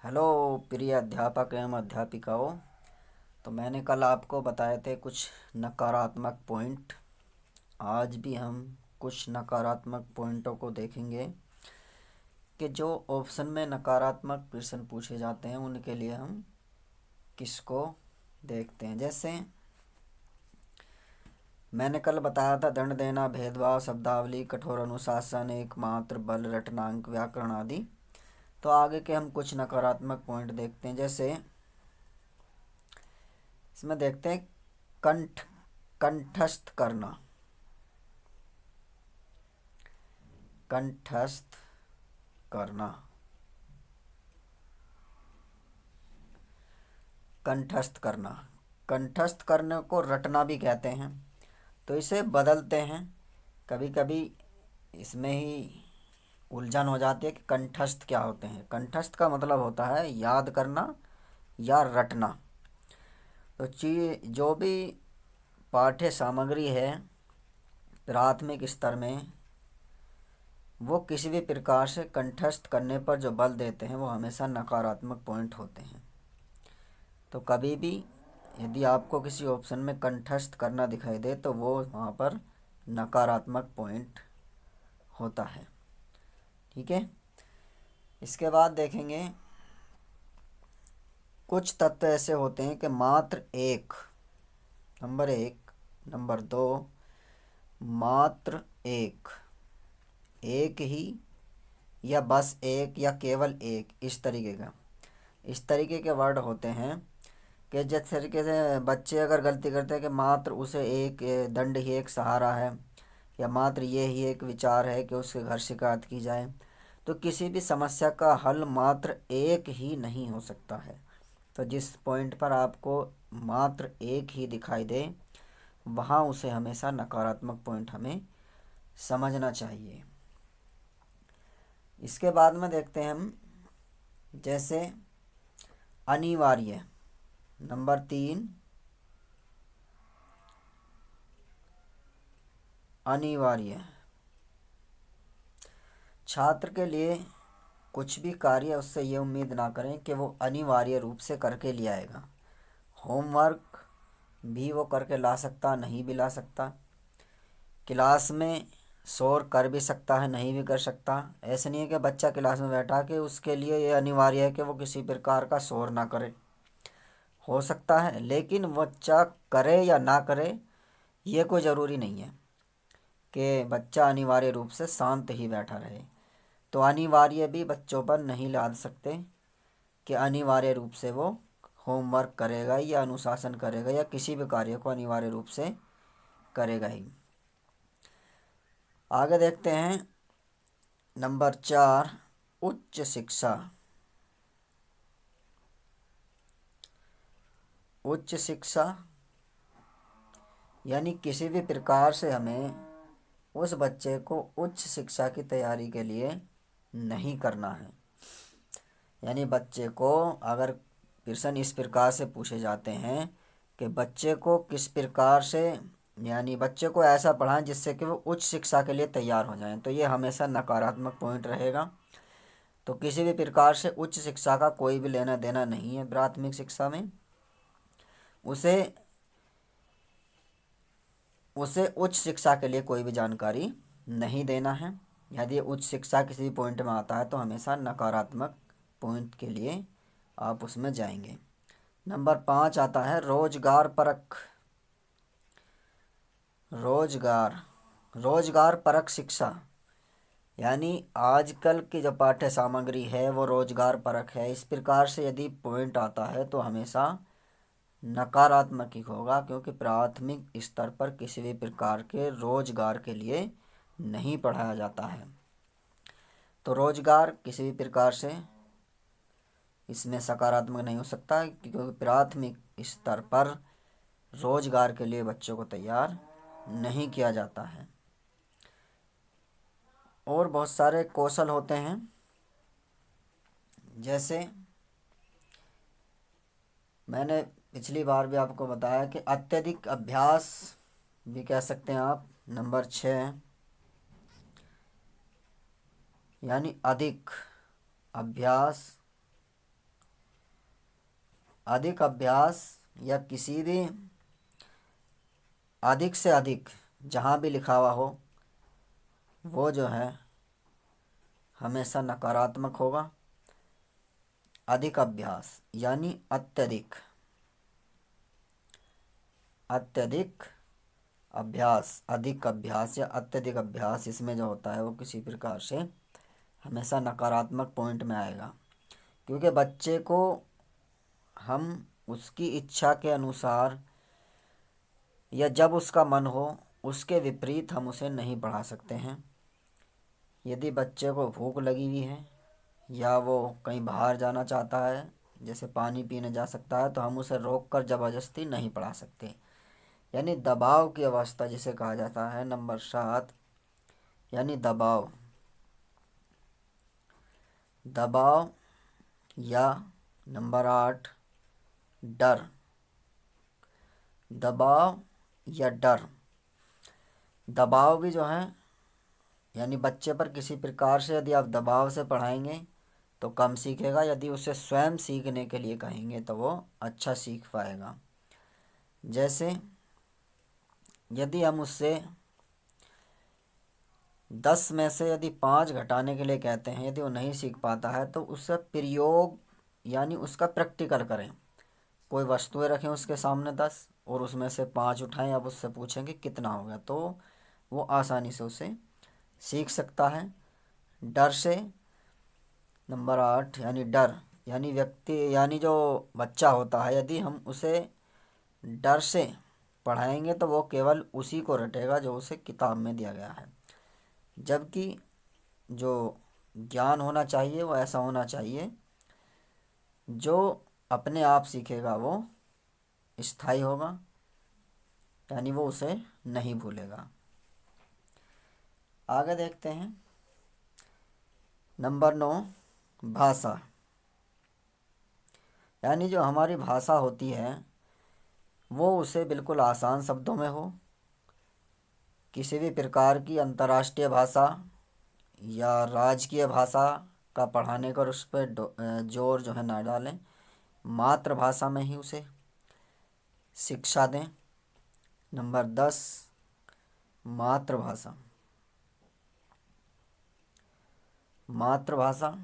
Hello प्रिय अध्यापक एवं अध्यापिकाओं। तो मैंने कल आपको बताए थे कुछ नकारात्मक पॉइंट। आज भी हम कुछ नकारात्मक पॉइंटों को देखेंगे कि जो ऑप्शन में नकारात्मक प्रश्न पूछे जाते हैं उनके लिए हम किसको देखते हैं। जैसे मैंने कल बताया था दंड देना, भेदभाव, शब्दावली, कठोर अनुशासन, एकमात्र बल, रटनांक, व्याकरण आदि। तो आगे के हम कुछ नकारात्मक पॉइंट देखते हैं। जैसे इसमें देखते हैं कंठस्थ करना। कंठस्थ करना कंठस्थ करना कंठस्थ करने को रटना भी कहते हैं। तो इसे बदलते हैं। कभी कभी इसमें ही उलझन हो जाती है कि कंठस्थ क्या होते हैं। कंठस्थ का मतलब होता है याद करना या रटना। तो चीज जो भी पाठ्य सामग्री है प्राथमिक स्तर में, वो किसी भी प्रकार से कंठस्थ करने पर जो बल देते हैं वो हमेशा नकारात्मक पॉइंट होते हैं। तो कभी भी यदि आपको किसी ऑप्शन में कंठस्थ करना दिखाई दे तो वो वहाँ पर नकारात्मक पॉइंट होता है। ठीक है। इसके बाद देखेंगे कुछ तत्व ऐसे होते हैं कि मात्र एक, नंबर एक, नंबर दो, मात्र एक, एक ही, या बस एक, या केवल एक, इस तरीके के वर्ड होते हैं कि जिस तरीके से बच्चे अगर गलती करते हैं कि मात्र उसे एक दंड ही एक सहारा है, या मात्र ये ही एक विचार है कि उसके घर शिकायत की जाए। तो किसी भी समस्या का हल मात्र एक ही नहीं हो सकता है। तो जिस पॉइंट पर आपको मात्र एक ही दिखाई दे वहाँ उसे हमेशा नकारात्मक पॉइंट हमें समझना चाहिए। इसके बाद में देखते हैं हम, जैसे अनिवार्य, नंबर तीन, अनिवार्य। छात्र के लिए कुछ भी कार्य उससे ये उम्मीद ना करें कि वो अनिवार्य रूप से करके ले आएगा। होमवर्क भी वो करके ला सकता, नहीं भी ला सकता। क्लास में शोर कर भी सकता है, नहीं भी कर सकता। ऐसे नहीं है कि बच्चा क्लास में बैठा कि उसके लिए ये अनिवार्य है कि वो किसी प्रकार का शोर ना करे। हो सकता है, लेकिन बच्चा करे या ना करे ये कोई ज़रूरी नहीं है कि बच्चा अनिवार्य रूप से शांत ही बैठा रहे। तो अनिवार्य भी बच्चों पर नहीं लाद सकते कि अनिवार्य रूप से वो होमवर्क करेगा या अनुशासन करेगा या किसी भी कार्य को अनिवार्य रूप से करेगा ही। आगे देखते हैं नंबर चार, उच्च शिक्षा। उच्च शिक्षा यानी किसी भी प्रकार से हमें उस बच्चे को उच्च शिक्षा की तैयारी के लिए नहीं करना है। यानी बच्चे को अगर प्रश्न इस प्रकार से पूछे जाते हैं कि बच्चे को किस प्रकार से, यानी बच्चे को ऐसा पढ़ाएं जिससे कि वो उच्च शिक्षा के लिए तैयार हो जाएं, तो ये हमेशा नकारात्मक पॉइंट रहेगा। तो किसी भी प्रकार से उच्च शिक्षा का कोई भी लेना देना नहीं है। प्राथमिक शिक्षा में उसे उसे उच्च शिक्षा के लिए कोई भी जानकारी नहीं देना है। यदि उच्च शिक्षा किसी भी पॉइंट में आता है तो हमेशा नकारात्मक पॉइंट के लिए आप उसमें जाएंगे। नंबर पाँच आता है रोजगार परक। रोजगार रोजगार परक शिक्षा यानी आजकल की जो पाठ्य सामग्री है वो रोजगार परक है। इस प्रकार से यदि पॉइंट आता है तो हमेशा नकारात्मक ही होगा, क्योंकि प्राथमिक स्तर पर किसी भी प्रकार के रोजगार के लिए नहीं पढ़ाया जाता है। तो रोजगार किसी भी प्रकार से इसमें सकारात्मक नहीं हो सकता, क्योंकि प्राथमिक स्तर पर रोजगार के लिए बच्चों को तैयार नहीं किया जाता है। और बहुत सारे कौशल होते हैं, जैसे मैंने पिछली बार भी आपको बताया कि अत्यधिक अभ्यास भी कह सकते हैं आप। नंबर छः, यानी अधिक अभ्यास अधिक अभ्यास या किसी भी अधिक से अधिक जहाँ भी लिखा हुआ हो वो जो है हमेशा नकारात्मक होगा। अधिक अभ्यास यानी अत्यधिक, अत्यधिक अभ्यास, अधिक अभ्यास या अत्यधिक अभ्यास, इसमें जो होता है वो किसी प्रकार से हमेशा नकारात्मक पॉइंट में आएगा। क्योंकि बच्चे को हम उसकी इच्छा के अनुसार या जब उसका मन हो उसके विपरीत हम उसे नहीं पढ़ा सकते हैं। यदि बच्चे को भूख लगी हुई है या वो कहीं बाहर जाना चाहता है, जैसे पानी पीने जा सकता है, तो हम उसे रोक कर ज़बरदस्ती नहीं पढ़ा सकते। यानी दबाव की अवस्था जिसे कहा जाता है। नंबर 7 यानी दबाव, दबाव या नंबर 8 डर, दबाव या डर। दबाव भी जो है यानी बच्चे पर किसी प्रकार से यदि आप दबाव से पढ़ाएंगे तो कम सीखेगा, यदि उसे स्वयं सीखने के लिए कहेंगे तो वो अच्छा सीख पाएगा। जैसे यदि हम उससे 10 में से यदि 5 घटाने के लिए कहते हैं, यदि वो नहीं सीख पाता है तो उससे प्रयोग यानी उसका प्रैक्टिकल करें। कोई वस्तुएं रखें उसके सामने 10 और उसमें से 5 उठाएं, अब उससे पूछेंगे कितना हो गया, तो वो आसानी से उसे सीख सकता है। डर से नंबर 8 यानी डर, यानी व्यक्ति यानी जो बच्चा होता है यदि हम उसे डर से पढ़ाएंगे तो वो केवल उसी को रटेगा जो उसे किताब में दिया गया है। जबकि जो ज्ञान होना चाहिए वो ऐसा होना चाहिए जो अपने आप सीखेगा वो स्थायी होगा, यानी वो उसे नहीं भूलेगा। आगे देखते हैं। नंबर 9 भाषा, यानी जो हमारी भाषा होती है वो उसे बिल्कुल आसान शब्दों में हो। किसी भी प्रकार की अंतर्राष्ट्रीय भाषा या राजकीय भाषा का पढ़ाने कर उस पर जोर जो है ना डालें, मातृभाषा में ही उसे शिक्षा दें। नंबर 10 मातृभाषा, मातृभाषा,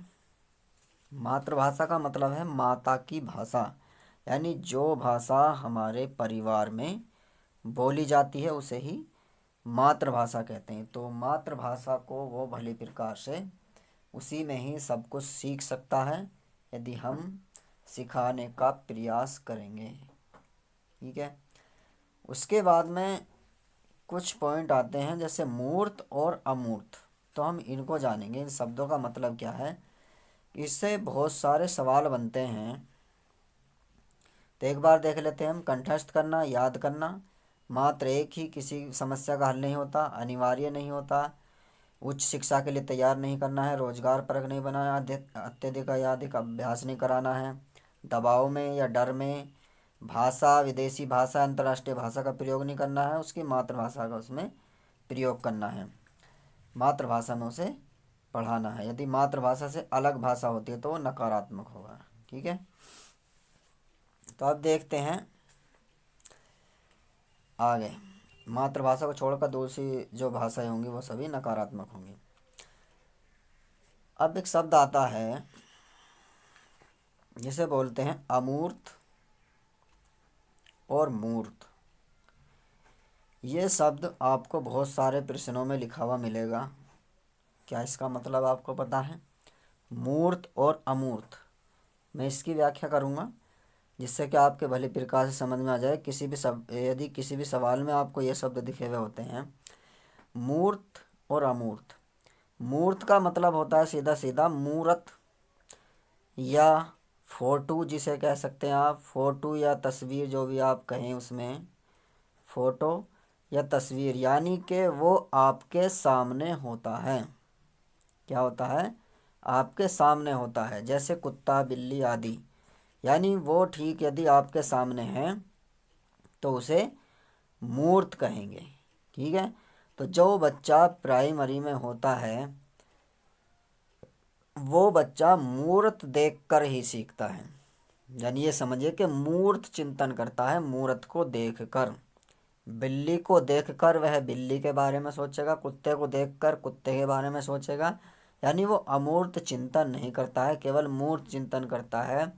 मातृभाषा का मतलब है माता की भाषा, यानी जो भाषा हमारे परिवार में बोली जाती है उसे ही मातृभाषा कहते हैं। तो मातृभाषा को वो भली प्रकार से उसी में ही सब कुछ सीख सकता है यदि हम सिखाने का प्रयास करेंगे। ठीक है। उसके बाद में कुछ पॉइंट आते हैं जैसे मूर्त और अमूर्त, तो हम इनको जानेंगे। इन शब्दों का मतलब क्या है, इससे बहुत सारे सवाल बनते हैं। तो एक बार देख लेते हैं हम। कंठस्थ करना, याद करना, मात्र एक ही किसी समस्या का हल नहीं होता, अनिवार्य नहीं होता, उच्च शिक्षा के लिए तैयार नहीं करना है, रोजगार परक नहीं बनाना, अत्यधिक या अधिक अभ्यास नहीं कराना है, दबाव में या डर में भाषा, विदेशी भाषा, अंतर्राष्ट्रीय भाषा का प्रयोग नहीं करना है, उसकी मातृभाषा का उसमें प्रयोग करना है, मातृभाषा में उसे पढ़ाना है। यदि मातृभाषा से अलग भाषा होती है तो वो नकारात्मक होगा। ठीक है। तो अब देखते हैं आगे। मातृभाषा को छोड़कर दूसरी जो भाषाएं होंगी वो सभी नकारात्मक होंगी। अब एक शब्द आता है जिसे बोलते हैं अमूर्त और मूर्त। ये शब्द आपको बहुत सारे प्रश्नों में लिखा हुआ मिलेगा। क्या इसका मतलब आपको पता है? मूर्त और अमूर्त, मैं इसकी व्याख्या करूँगा जिससे कि आपके भली प्रकार से समझ में आ जाए। यदि किसी भी सवाल में आपको ये शब्द दिखे हुए होते हैं मूर्त और अमूर्त। मूर्त का मतलब होता है सीधा सीधा मूर्त या फोटो, जिसे कह सकते हैं आप, फोटो या तस्वीर, जो भी आप कहें उसमें, फोटो या तस्वीर, यानी कि वो आपके सामने होता है। क्या होता है? आपके सामने होता है। जैसे कुत्ता, बिल्ली आदि, यानी वो ठीक यदि आपके सामने हैं तो उसे मूर्त कहेंगे। ठीक है। तो जो बच्चा प्राइमरी में होता है वो बच्चा मूर्त देखकर ही सीखता है। यानी ये समझिए कि मूर्त चिंतन करता है मूर्त को देखकर। बिल्ली को देखकर वह बिल्ली के बारे में सोचेगा, कुत्ते को देखकर कुत्ते के बारे में सोचेगा। यानी वो अमूर्त चिंतन नहीं करता है, केवल मूर्त चिंतन करता है।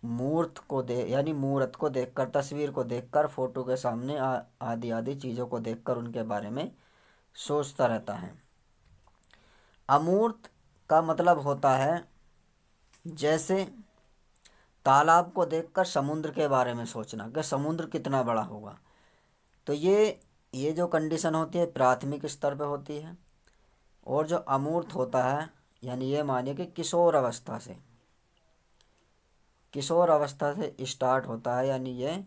मूर्त को यानी मूर्त को देखकर, तस्वीर को देखकर, फोटो के सामने आदि आदि चीज़ों को देखकर उनके बारे में सोचता रहता है। अमूर्त का मतलब होता है जैसे तालाब को देखकर समुद्र के बारे में सोचना कि समुद्र कितना बड़ा होगा। तो ये जो कंडीशन होती है प्राथमिक स्तर पे होती है। और जो अमूर्त होता है यानी ये मानिए कि किशोर अवस्था से स्टार्ट होता है। यानी ये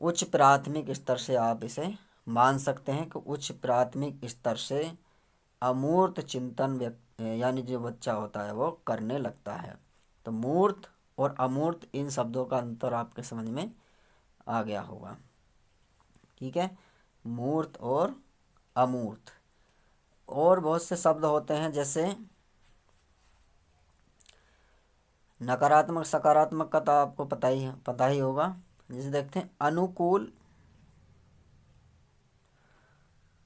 उच्च प्राथमिक स्तर से आप इसे मान सकते हैं कि उच्च प्राथमिक स्तर से अमूर्त चिंतन यानी जो बच्चा होता है वो करने लगता है। तो मूर्त और अमूर्त इन शब्दों का अंतर आपके समझ में आ गया होगा। ठीक है, मूर्त और अमूर्त। और बहुत से शब्द होते हैं जैसे नकारात्मक सकारात्मक का तो आपको पता ही होगा। जैसे देखते हैं अनुकूल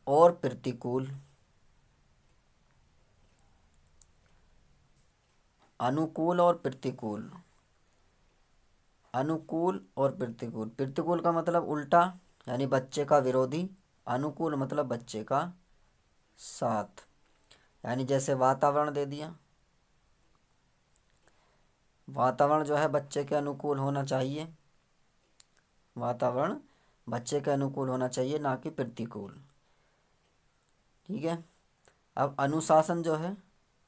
और प्रतिकूल। अनुकूल और प्रतिकूल। अनुकूल और प्रतिकूल। प्रतिकूल का मतलब उल्टा यानी बच्चे का विरोधी। अनुकूल मतलब बच्चे का साथ। यानी जैसे वातावरण दे दिया, वातावरण जो है बच्चे के अनुकूल होना चाहिए। वातावरण बच्चे के अनुकूल होना चाहिए, ना कि प्रतिकूल। ठीक है। अब अनुशासन जो है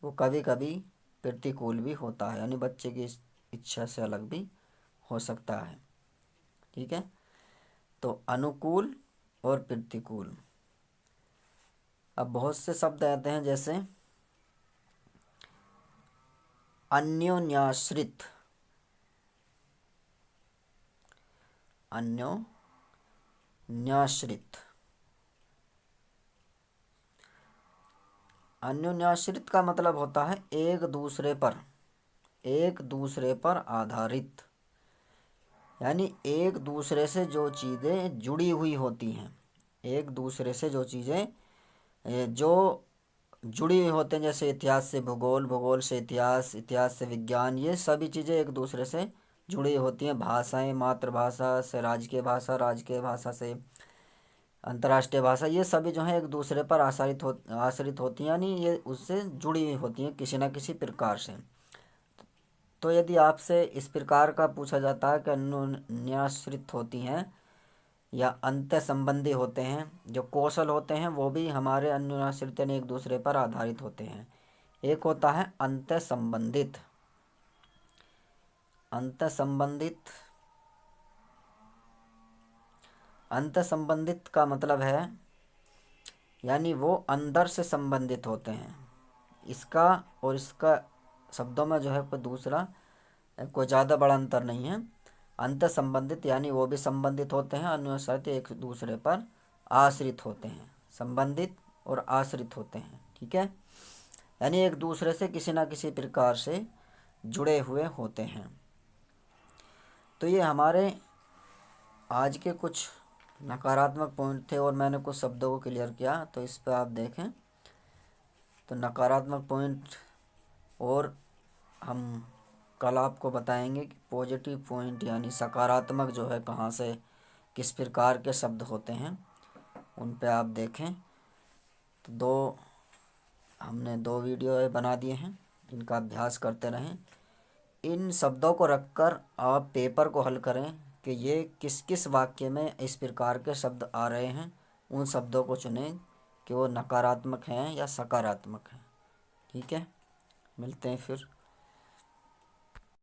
वो कभी कभी प्रतिकूल भी होता है, यानी बच्चे की इच्छा से अलग भी हो सकता है। ठीक है, तो अनुकूल और प्रतिकूल। अब बहुत से शब्द आते हैं जैसे अन्योन्याश्रित। अन्योन्याश्रित। अन्योन्याश्रित का मतलब होता है एक दूसरे पर आधारित। यानी एक दूसरे से जो चीज़ें जुड़ी हुई होती हैं, एक दूसरे से जो चीज़ें जो जुड़ी हुई होते हैं, जैसे इतिहास से भूगोल, भूगोल से इतिहास, इतिहास से विज्ञान, ये सभी चीज़ें एक दूसरे से जुड़ी होती हैं। भाषाएं, मातृभाषा से राजकीय भाषा, राजकीय भाषा से अंतर्राष्ट्रीय भाषा, ये सभी जो है एक दूसरे पर आश्रित होती हैं, यानी ये उससे जुड़ी हुई होती हैं किसी न किसी प्रकार से। तो यदि आपसे इस प्रकार का पूछा जाता है कि अन्योन्याश्रित होती हैं या अंत संबंधी होते हैं, जो कौशल होते हैं वो भी हमारे अन्योन्याश्रित यानी एक दूसरे पर आधारित होते हैं। एक होता है अंत संबंधित। अंत संबंधित, अंत संबंधित का मतलब है यानी वो अंदर से संबंधित होते हैं। इसका और इसका शब्दों में जो है कोई ज़्यादा बड़ा अंतर नहीं है। अंत संबंधित यानी वो भी संबंधित होते हैं, अन्योन्याश्रित एक दूसरे पर आश्रित होते हैं। संबंधित और आश्रित होते हैं। ठीक है, यानी एक दूसरे से किसी न किसी प्रकार से जुड़े हुए होते हैं। तो ये हमारे आज के कुछ नकारात्मक पॉइंट थे और मैंने कुछ शब्दों को क्लियर किया। तो इस पर आप देखें तो नकारात्मक पॉइंट, और हम कल आपको बताएंगे कि पॉजिटिव पॉइंट यानी सकारात्मक जो है कहाँ से किस प्रकार के शब्द होते हैं, उन पे आप देखें। तो हमने 2 वीडियो बना दिए हैं, इनका अभ्यास करते रहें। इन शब्दों को रखकर आप पेपर को हल करें कि ये किस किस वाक्य में इस प्रकार के शब्द आ रहे हैं। उन शब्दों को चुनें कि वो नकारात्मक हैं या सकारात्मक हैं। ठीक है, मिलते हैं फिर।